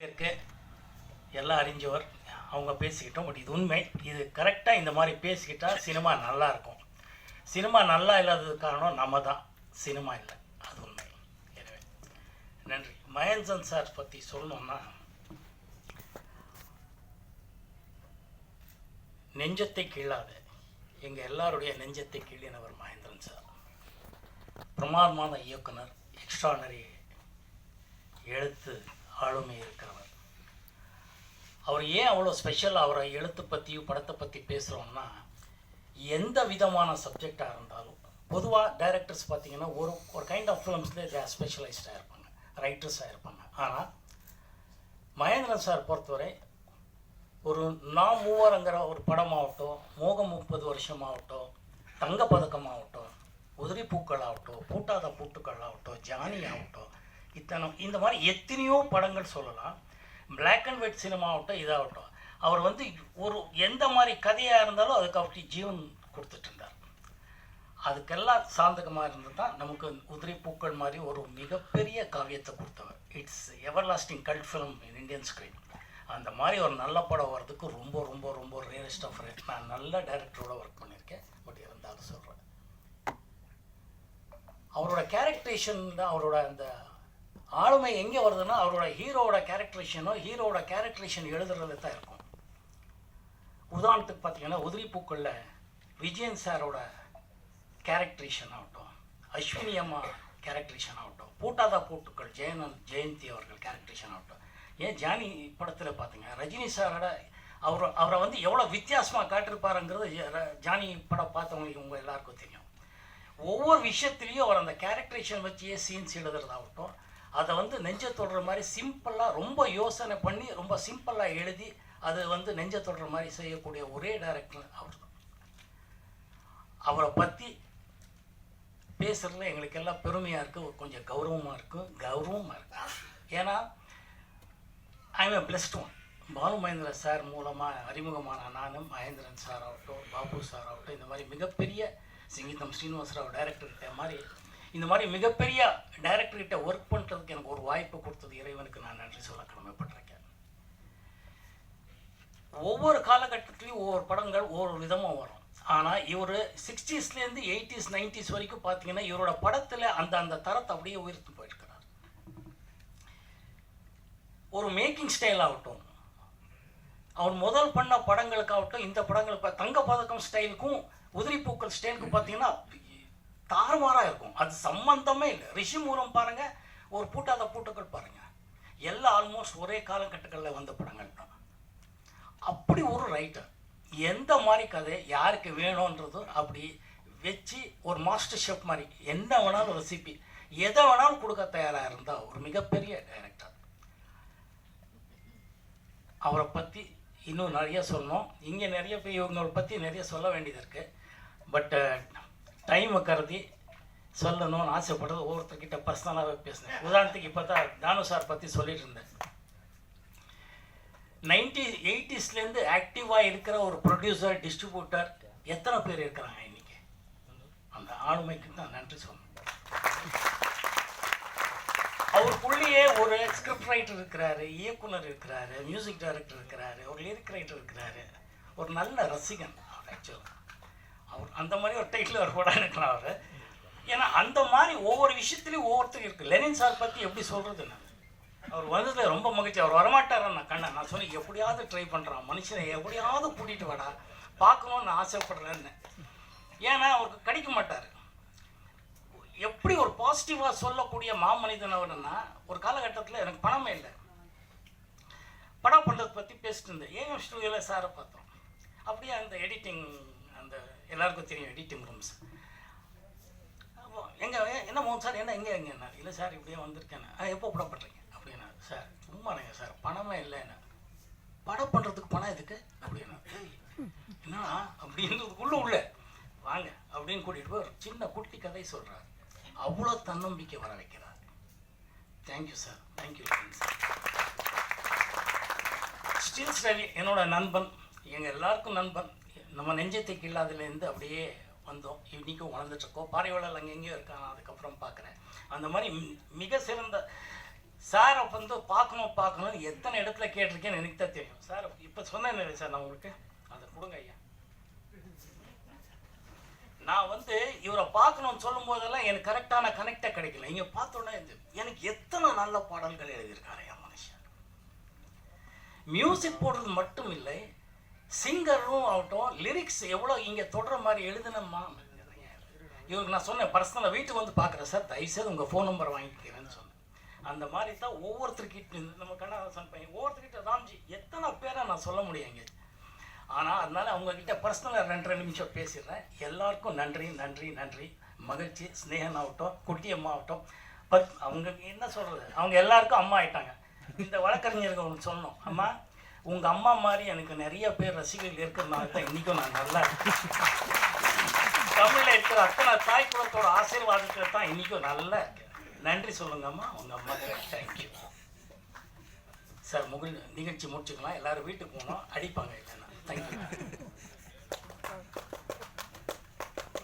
இருக்கு எல்லாம் அறிஞ்சவர் அவங்க பேசிக்கிட்டோம். பட் இது உண்மை, இது கரெக்டாக இந்த மாதிரி பேசிக்கிட்டால் சினிமா நல்லா இருக்கும். சினிமா நல்லா இல்லாததுக்கு காரணம் நம்ம தான், சினிமா இல்லை, அது உண்மை. எனவே நன்றி. மகேந்திரன் சார் பற்றி சொல்லணும்னா, நெஞ்சத்தை கீழாத எங்கள் எல்லாருடைய நெஞ்சத்தை கீழினவர் மகேந்திரன் சார். பிரமாதமான இயக்குனர், எக்ஸ்ட்ரானரி எழுத்து ஆளுமை இருக்கிறவர். அவர் ஏன் அவ்வளோ ஸ்பெஷல்? அவரை எழுத்து பற்றியும் படத்தை பற்றி பேசுகிறோம்னா, எந்த விதமான சப்ஜெக்டாக இருந்தாலும் பொதுவாக டைரக்டர்ஸ் பார்த்திங்கன்னா ஒரு கைண்ட் ஆஃப் ஃபிலிம்ஸ்லேயே ஸ்பெஷலைஸ்டாக இருப்பாங்க, ரைட்டர்ஸாக இருப்பாங்க. ஆனால் மகேந்திரன் சார் பொறுத்தவரை ஒரு நாம் மூவருங்கிற ஒரு படமாகட்டும், மோகம் 30 வருஷமாகட்டும், தங்கப்பதக்கமாகட்டும், உதிரி பூக்கள் ஆகட்டும், பூட்டாத பூட்டுக்கள் ஆகட்டும், ஜானி ஆகட்டும், இந்த மாதிரி எத்தனையோ படங்கள் சொல்லலாம். பிளாக் அண்ட் ஒயிட் சினிமா ஆகட்டும், இதாகட்டும், அவர் ஒரு எந்த மாதிரி கதையாக இருந்தாலும் அதுக்கு அப்படி ஜீவன் கொடுத்துட்டு இருந்தார். அதுக்கெல்லாம் சாந்தகமாக இருந்து தான் நமக்கு உதிரி பூக்கள் மாதிரி ஒரு மிகப்பெரிய காவியத்தை கொடுத்தவர். It's ever lasting cult film in Indian screen. அந்த மாதிரி ஒரு நல்ல படம் வர்றதுக்கு ரொம்ப ரொம்ப ரொம்ப ரியலிஸ்ட் ஆஃப் ரேட். நான் நல்ல டைரக்டரோட ஒர்க் பண்ணியிருக்கேன். பட் இருந்தாலும் சொல்கிறேன், அவரோட கேரக்டரைசேஷன் தான், அவரோட அந்த ஆளுமை எங்கே வருதுன்னா, அவரோட ஹீரோவோட கேரக்டரைசேஷன் எழுதுறது தான் இருக்கும். உதாரணத்துக்கு பார்த்தீங்கன்னா, உதிரி பூக்களில் விஜயன் சாரோட கேரக்டரைசேஷன் ஆகட்டும், அஸ்வினி அம்மா கேரக்டரைசேஷன் ஆகட்டும், பூட்டாதா பூட்டுக்கள் ஜெயந்தி அவர்கள் கேரக்டரைசேன் ஆகட்டும், ஏன் ஜானி படத்தில் பார்த்தீங்க ரஜினி சாரோட அவரை எவ்வளோ வித்தியாசமாக காட்டிருப்பாருங்கிறது ஜானி படம் பார்த்தவங்களுக்கு உங்கள் எல்லாருக்கும் தெரியும். ஒவ்வொரு விஷயத்துலேயும் அவர் அந்த கேரக்டரைசேஷன் வச்சே சீன்ஸ் எழுதுறதாகட்டும், அதை நெஞ்ச தொடுற மாதிரி சிம்பிளாக, ரொம்ப யோசனை பண்ணி ரொம்ப சிம்பிளாக எழுதி அது நெஞ்ச தொடுற மாதிரி செய்யக்கூடிய ஒரே டைரக்டர் அவர் தான். அவரை பற்றி பேசுகிறதுல எங்களுக்கு எல்லாம் பெருமையாக இருக்குது, கொஞ்சம் கௌரவமாக இருக்குது. ஏன்னா I am blessed one. Balu Mahendra sir மூலமாக அறிமுகமான நானும், மகேந்திரன் சார் ஆகட்டும், பாபு சார் ஆகட்டும், இந்த மாதிரி மிகப்பெரிய சிங்கீதம் ஸ்ரீனிவாசராவ் டைரக்டர்கிட்ட மாதிரி இந்த மாதிரி மிகப்பெரிய டைரக்டர்கிட்ட ஒர்க் பண்ணுறதுக்கு எனக்கு ஒரு வாய்ப்பு கொடுத்தது இறைவனுக்கு நான் நன்றி சொல்ல கடமைப்பட்டிருக்கேன். ஒவ்வொரு காலகட்டத்திலையும் ஒவ்வொரு படங்கள் ஒவ்வொரு விதமாக வரும். ஆனால் இவர் 60ஸ்லேருந்து 80s 90s வரைக்கும் பார்த்தீங்கன்னா, இவரோட படத்தில் அந்த தரத்தை அப்படியே உயர்த்து போயிருக்கிறார். ஒரு மேக்கிங் ஸ்டைல் ஆகட்டும், அவர் முதல் பண்ண படங்களுக்காகட்டும், இந்த படங்களுக்கு தங்க பதக்கம் ஸ்டைலுக்கும் உதிரி பூக்கள் ஸ்டைலுக்கும் பார்த்தீங்கன்னா தாறுமாறாக இருக்கும். அது சம்பந்தமே இல்லை. ரிஷிமூலம் பாருங்கள், ஒரு பூட்டாத பூட்டுக்கள் பாருங்கள், எல்லாம் ஆல்மோஸ்ட் ஒரே காலகட்டங்களில் வந்த படங்கள் தான். அப்படி ஒரு ரைட்டர் எந்த மாதிரி கதை யாருக்கு வேணுன்றதும் அப்படி வச்சு ஒரு மாஸ்டர் ஷெஃப் மாதிரி என்ன வேணாலும் ரெசிபி எதை வேணாலும் கொடுக்க தயாராக இருந்தால் ஒரு மிகப்பெரிய டைரக்டர். அவரை பற்றி இன்னும் நிறைய சொல்லணும். இங்கே நிறைய பேர் இவங்களை பற்றி நிறைய சொல்ல வேண்டியது இருக்குது. பட் டைமை கருதி சொல்லணும்னு ஆசைப்படுறது ஒவ்வொருத்தர்கிட்ட பர்சனலாகவே பேசினேன். உதாரணத்துக்கு இப்போ தான் தானு சார் பற்றி சொல்லிட்டு இருந்தேன். 80sலேருந்து ஆக்டிவாக இருக்கிற ஒரு ப்ரொடியூசர், டிஸ்ட்ரிபியூட்டர் எத்தனை பேர் இருக்கிறாங்க இன்றைக்கி? அந்த ஆளுமைக்கு தான் நன்றி சொல்லணும். அவருக்குள்ளேயே ஒரு ஸ்கிரிப்ட் ரைட்டர் இருக்கிறாரு, இயக்குனர் இருக்கிறாரு, மியூசிக் டைரக்டர் இருக்கிறாரு, ஒரு லிரிக் ரைட்டர் இருக்கிறாரு, ஒரு நல்ல ரசிகன் அவர். ஆக்சுவலாக அவர் அந்த மாதிரி ஒரு டைட்டில் அவர் கூட இருக்கலாம் அவர். ஏன்னா அந்த மாதிரி ஒவ்வொரு விஷயத்துலையும் ஒவ்வொருத்தருக்கு இருக்குது. லெனின் சார் பற்றி எப்படி சொல்கிறது? நான் அவர் வந்ததில் ரொம்ப மகிழ்ச்சி. அவர் வரமாட்டார் நான் சொன்னேன், எப்படியாவது ட்ரை பண்ணுறான் மனுஷனை, எப்படியாவது கூட்டிகிட்டு வாடா, பார்க்கணுன்னு ஆசைப்படுறேன்னு. ஏன்னா அவருக்கு கிடைக்க மாட்டார். எப்படி ஒரு பாசிட்டிவாக சொல்லக்கூடிய மாமனிதன் அவர்னா, ஒரு காலகட்டத்தில் எனக்கு பணமே இல்லை, படம் பண்ணுறதை பற்றி பேசிட்டு இருந்தேன். ஏஎம் ஸ்டூடியோவில் சாரை பார்த்தோம். அப்படியே அந்த எடிட்டிங், அந்த எல்லாருக்கும் தெரியும் எடிட்டிங் ரூம்ஸ். அப்போ எங்கே என்ன மோகன் சார் என்ன எங்கேன்னா, இல்லை சார் இப்படியே வந்திருக்கேன். எப்போ படம் பண்ணுறீங்க அப்படின்னா, சார் சும்மாங்க சார் பணமே இல்லைன்னு. படம் பண்ணுறதுக்கு பணம் எதுக்கு அப்படின்னா, என்னன்னா அப்படின்றதுக்குள்ளே உள்ள வாங்க அப்படின்னு கூட்டிகிட்டு போய் ஒரு சின்ன குட்டி கதை சொல்கிறார். அவ்வளோ தன்னம்பிக்கை வர வைக்கிறார். Thank you sir, thank you sir. Stills Ravi என்னோட நண்பன், எங்கள் எல்லாருக்கும் நண்பன். நம்ம நெஞ்சத்துக்கு இல்லாததுலேருந்து அப்படியே வந்தோம், இன்றைக்கும் வளர்ந்துட்டுருக்கோம். பாறையோட அங்கே எங்கேயோ இருக்காங்க, அதுக்கப்புறம் பார்க்குறேன். அந்த மாதிரி மிக சிறந்த சாரை வந்து பார்க்கணும் எத்தனை இடத்துல கேட்டிருக்கேன்னு எனக்கு தான் தெரியும். சார் இப்போ சொன்னேன் சார் நான் உங்களுக்கு அதை கொடுங்க ஐயா. நான் வந்து இவரை பார்க்கணும்னு சொல்லும் போதெல்லாம் எனக்கு கரெக்டான கனெக்டே கிடைக்கல. இங்கே பார்த்தோன்னே எனக்கு எத்தனை நல்ல பாடல்கள் எழுதியிருக்காரு என் மனுஷன். மியூசிக் போடுறது மட்டும் இல்லை, சிங்கரும் ஆகட்டும், லிரிக்ஸ் எவ்வளோ இங்கே தொடர மாதிரி எழுதினம்மா. இவருக்கு நான் சொன்னேன் பர்சனலாக வீட்டுக்கு வந்து பார்க்குறேன் சார், தயவுசெய்து உங்கள் ஃபோன் நம்பர் வாங்கிக்கிறேன்னு சொன்னேன். அந்த மாதிரி தான் ஒவ்வொருத்தர்கிட்ட நம்ம கண்ணதாசன் பையன் ஒவ்வொருத்தர்கிட்ட ராம்ஜி எத்தனை பேரை நான் சொல்ல முடியுங்க. ஆனால் அதனால் அவங்கக்கிட்ட பர்சனலாக 2 நிமிஷம் பேசிடுறேன். எல்லாருக்கும் நன்றி நன்றி நன்றி. மகிழ்ச்சி. ஸ்னேகன் ஆகட்டும், குட்டியம்மா ஆகட்டும், அவங்க என்ன சொல்கிறது, அவங்க எல்லாருக்கும் அம்மா ஆயிட்டாங்க. இந்த வழக்கறிஞர்கள் ஒன்று சொன்னோம், அம்மா உங்கள் அம்மா மாதிரி எனக்கு நிறைய பேர் ரசிகர்கள் இருக்கிறதுனால தான் இன்றைக்கும் நான் நல்லா தமிழில் இருக்கிற அத்தனை தாய் குலத்தோட ஆசீர்வாதத்தில் தான் இன்றைக்கும் நல்லா இருக்கேன். நன்றி சொல்லுங்கம்மா உங்கள் அம்மா. Thank you sir. நிகழ்ச்சி முடிச்சுக்கலாம். எல்லோரும் வீட்டுக்கு போனோம், அடிப்பாங்க இல்லைன்னா.